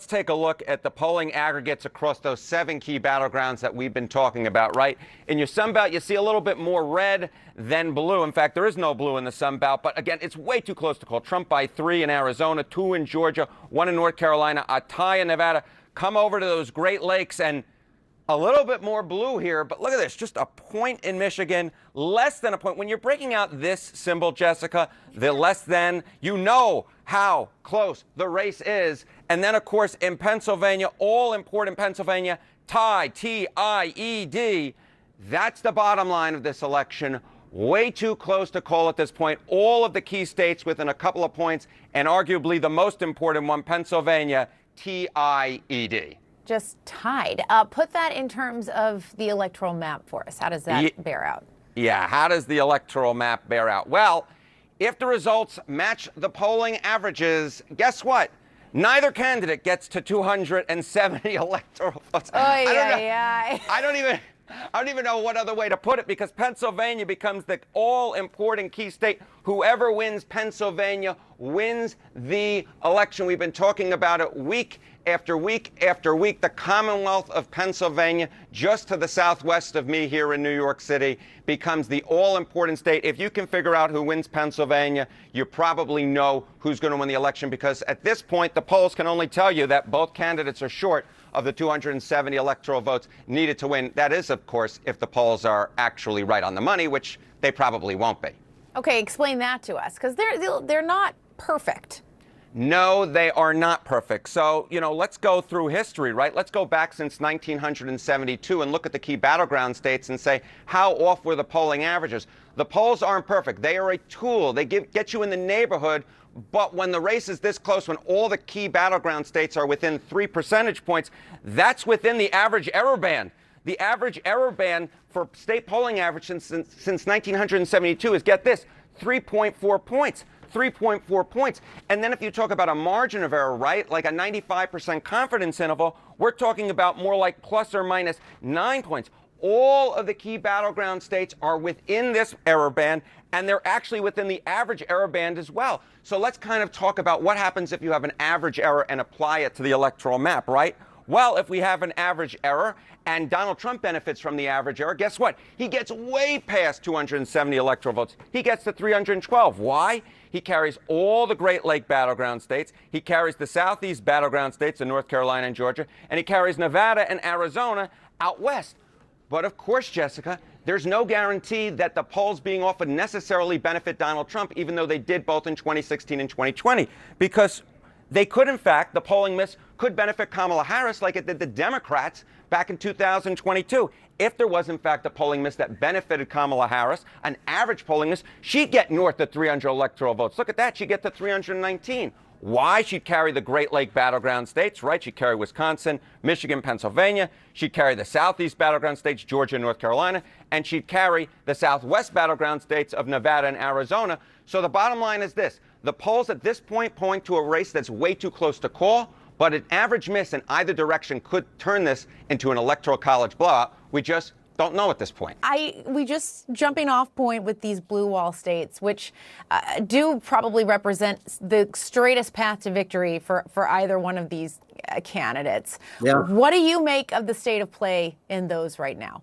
Let's take a look at the polling aggregates across those 7 key battlegrounds that we've been talking about, right? In your Sun Belt, you see a little bit more red than blue. In fact, there is no blue in the Sun Belt, but again, it's way too close to call. Trump by 3 in Arizona, 2 in Georgia, 1 in North Carolina, a tie in Nevada. Come over to those Great Lakes and a little bit more blue here, but look at this, just a point in Michigan, less than a point. When you're breaking out this symbol, Jessica, the less than, you know how close the race is. And then, of course, in Pennsylvania, all important Pennsylvania, tied, T-I-E-D. That's the bottom line of this election. Way too close to call at this point. All of the key states within a couple of points, and arguably the most important one, Pennsylvania, T-I-E-D. Just tied. Put that in terms of the electoral map for us. How does that bear out? Yeah, how does the electoral map bear out? Well, if the results match the polling averages, guess what? Neither candidate gets to 270 electoral votes. I don't even know what other way to put it, because Pennsylvania becomes the all-important key state. Whoever wins Pennsylvania wins the election. We've been talking about it week after week after week. The Commonwealth of Pennsylvania, just to the southwest of me here in New York City, becomes the all-important state. If you can figure out who wins Pennsylvania, you probably know who's going to win the election, because at this point, the polls can only tell you that both candidates are short of the 270 electoral votes needed to win. That is, of course, if the polls are actually right on the money, which they probably won't be. Okay, explain that to us, because they're not perfect. No, they are not perfect. So, let's go through history, right? Let's go back since 1972 and look at the key battleground states and say, how off were the polling averages? The polls aren't perfect. They are a tool. They get you in the neighborhood. But when the race is this close, when all the key battleground states are within 3 percentage points, that's within the average error band. The average error band for state polling average since 1972 is, get this, 3.4 points. 3.4 points. And then if you talk about a margin of error, right, like a 95% confidence interval, we're talking about more like plus or minus 9 points. All of the key battleground states are within this error band, and they're actually within the average error band as well. So let's kind of talk about what happens if you have an average error and apply it to the electoral map, right? Well, if we have an average error and Donald Trump benefits from the average error, guess what? He gets way past 270 electoral votes. He gets to 312. Why? He carries all the Great Lake battleground states. He carries the Southeast battleground states in North Carolina and Georgia. And he carries Nevada and Arizona out west. But of course, Jessica, there's no guarantee that the polls being off would necessarily benefit Donald Trump, even though they did both in 2016 and 2020. Because they could, in fact, the polling miss could benefit Kamala Harris like it did the Democrats back in 2022. If there was, in fact, a polling miss that benefited Kamala Harris, an average polling miss, she'd get north of 300 electoral votes. Look at that. She'd get to 319. Why? She'd carry the Great Lake battleground states, right? She'd carry Wisconsin, Michigan, Pennsylvania. She'd carry the Southeast battleground states, Georgia and North Carolina. And she'd carry the Southwest battleground states of Nevada and Arizona. So the bottom line is this. The polls at this point point to a race that's way too close to call, but an average miss in either direction could turn this into an electoral college blowout. We just don't know at this point. We just jumping off point with these blue wall states, which do probably represent the straightest path to victory for either one of these candidates. Yeah. What do you make of the state of play in those right now?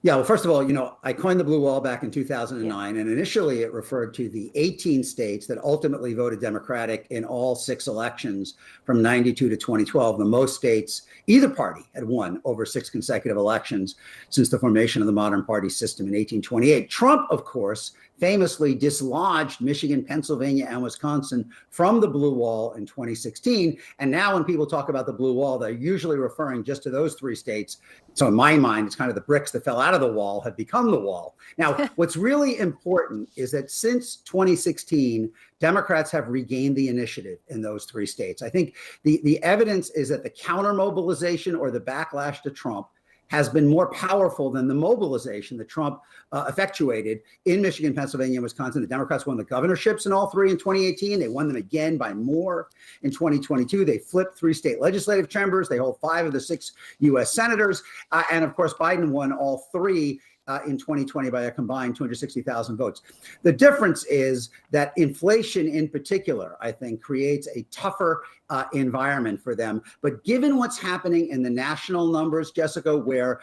Yeah, well, first of all, I coined the blue wall back in 2009, and initially it referred to the 18 states that ultimately voted Democratic in all 6 elections from 92 to 2012. The most states either party had won over 6 consecutive elections since the formation of the modern party system in 1828. Trump, of course, famously dislodged Michigan, Pennsylvania, and Wisconsin from the blue wall in 2016. And now when people talk about the blue wall, they're usually referring just to those 3 states. So in my mind, it's kind of the bricks that fell out of the wall have become the wall. Now, what's really important is that since 2016, Democrats have regained the initiative in those 3 states. I think the evidence is that the counter mobilization or the backlash to Trump has been more powerful than the mobilization that Trump effectuated in Michigan, Pennsylvania, and Wisconsin. The Democrats won the governorships in all 3 in 2018. They won them again by more in 2022. They flipped 3 state legislative chambers. They hold 5 of the 6 U.S. senators. And of course, Biden won all 3 in 2020 by a combined 260,000 votes. The difference is that inflation in particular, I think, creates a tougher environment for them. But given what's happening in the national numbers, Jessica, where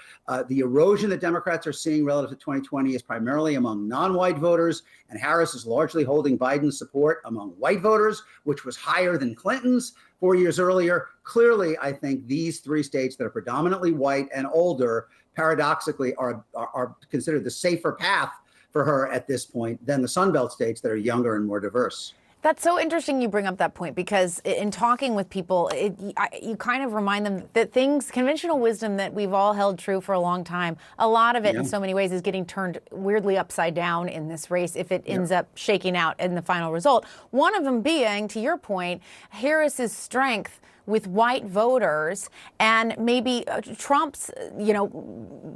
the erosion that Democrats are seeing relative to 2020 is primarily among non-white voters, and Harris is largely holding Biden's support among white voters, which was higher than Clinton's 4 years earlier. Clearly, I think these three states that are predominantly white and older, paradoxically, are considered the safer path for her at this point than the Sunbelt states that are younger and more diverse. That's so interesting you bring up that point, because in talking with people, you kind of remind them that conventional wisdom that we've all held true for a long time, a lot of it in so many ways is getting turned weirdly upside down in this race if it ends up shaking out in the final result. One of them being, to your point, Harris's strength with white voters, and maybe Trump's,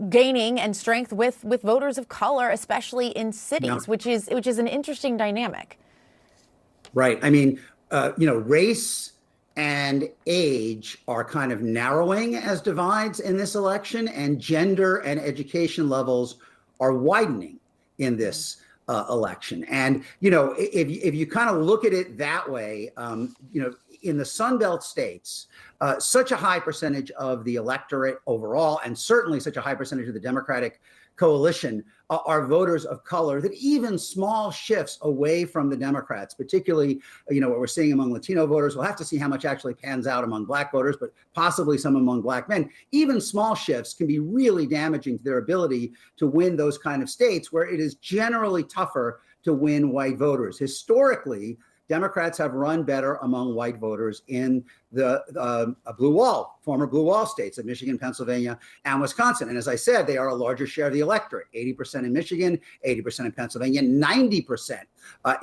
gaining and strength with voters of color, especially in cities, which is an interesting dynamic. Right. I mean, race and age are kind of narrowing as divides in this election, and gender and education levels are widening in this election. And, if you kind of look at it that way, in the Sunbelt states, such a high percentage of the electorate overall, and certainly such a high percentage of the Democratic coalition, are voters of color, that even small shifts away from the Democrats, particularly, what we're seeing among Latino voters, we'll have to see how much actually pans out among Black voters, but possibly some among Black men. Even small shifts can be really damaging to their ability to win those kind of states where it is generally tougher to win white voters. Historically, Democrats have run better among white voters in the former blue wall states of Michigan, Pennsylvania, and Wisconsin. And as I said, they are a larger share of the electorate, 80% in Michigan, 80% in Pennsylvania, 90%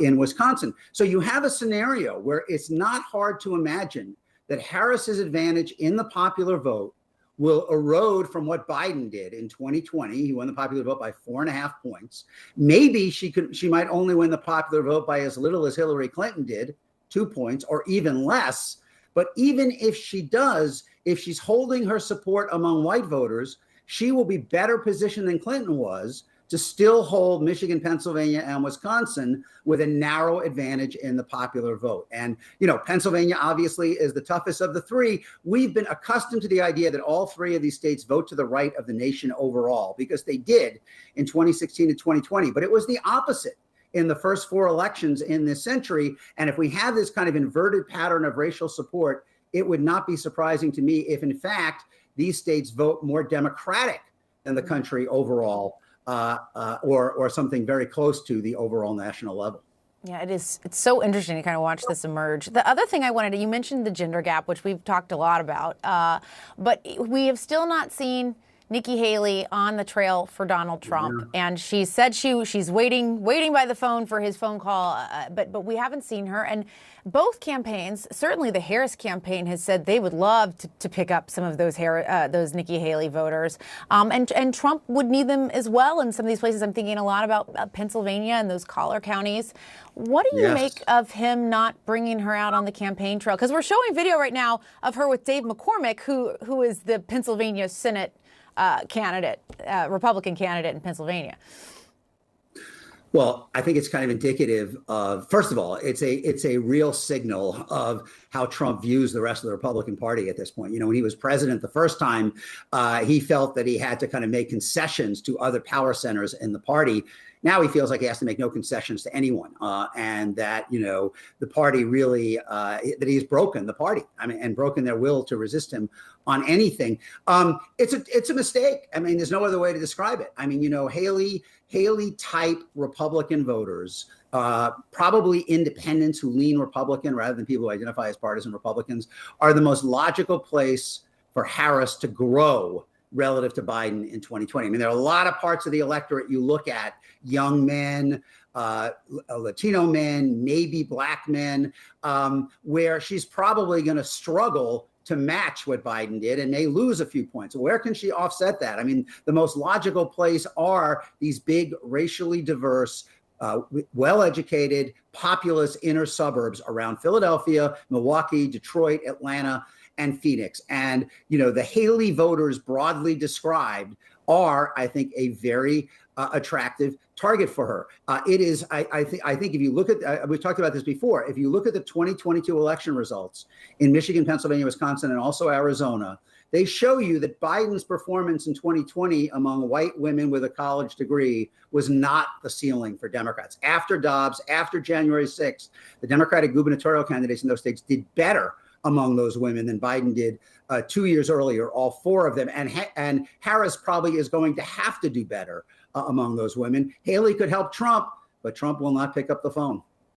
in Wisconsin. So you have a scenario where it's not hard to imagine that Harris's advantage in the popular vote will erode from what Biden did in 2020. He won the popular vote by 4.5 points. Maybe she might only win the popular vote by as little as Hillary Clinton did, 2 points, or even less. But even if she does, if she's holding her support among white voters, she will be better positioned than Clinton was to still hold Michigan, Pennsylvania, and Wisconsin with a narrow advantage in the popular vote. And, Pennsylvania obviously is the toughest of the three. We've been accustomed to the idea that all three of these states vote to the right of the nation overall, because they did in 2016 and 2020. But it was the opposite in the first 4 elections in this century. And if we have this kind of inverted pattern of racial support, it would not be surprising to me if, in fact, these states vote more Democratic than the country overall. Or something very close to the overall national level. Yeah, it is. It's so interesting to kind of watch this emerge. The other thing you mentioned the gender gap, which we've talked a lot about, but we have still not seen Nikki Haley on the trail for Donald Trump. And she said she's waiting by the phone for his phone call, but we haven't seen her. And both campaigns, certainly the Harris campaign, has said they would love to pick up some of those Nikki Haley voters. And Trump would need them as well in some of these places. I'm thinking a lot about Pennsylvania and those collar counties. What do you make of him not bringing her out on the campaign trail? Because we're showing video right now of her with Dave McCormick, who is the Pennsylvania Senate candidate, Republican candidate in Pennsylvania. Well, I think it's kind of indicative of, first of all, it's a real signal of how Trump views the rest of the Republican Party at this point. When he was president the first time, he felt that he had to kind of make concessions to other power centers in the party. Now he feels like he has to make no concessions to anyone, and that, the party really, that he's broken the party, and broken their will to resist him on anything. It's a mistake. There's no other way to describe it. Haley type Republican voters, probably independents who lean Republican rather than people who identify as partisan Republicans, are the most logical place for Harris to grow relative to Biden in 2020. There are a lot of parts of the electorate you look at, young men, Latino men, maybe Black men, where she's probably going to struggle to match what Biden did and may lose a few points. Where can she offset that? The most logical place are these big, racially diverse, well-educated, populous inner suburbs around Philadelphia, Milwaukee, Detroit, Atlanta, and Phoenix. And, the Haley voters broadly described are, I think, a very attractive target for her. It is, I think if you look at, we've talked about this before, if you look at the 2022 election results in Michigan, Pennsylvania, Wisconsin, and also Arizona, they show you that Biden's performance in 2020 among white women with a college degree was not the ceiling for Democrats. After Dobbs, after January 6th, the Democratic gubernatorial candidates in those states did better among those women than Biden did 2 years earlier, all four of them. And Harris probably is going to have to do better among those women. Haley could help Trump, but Trump will not pick up the phone.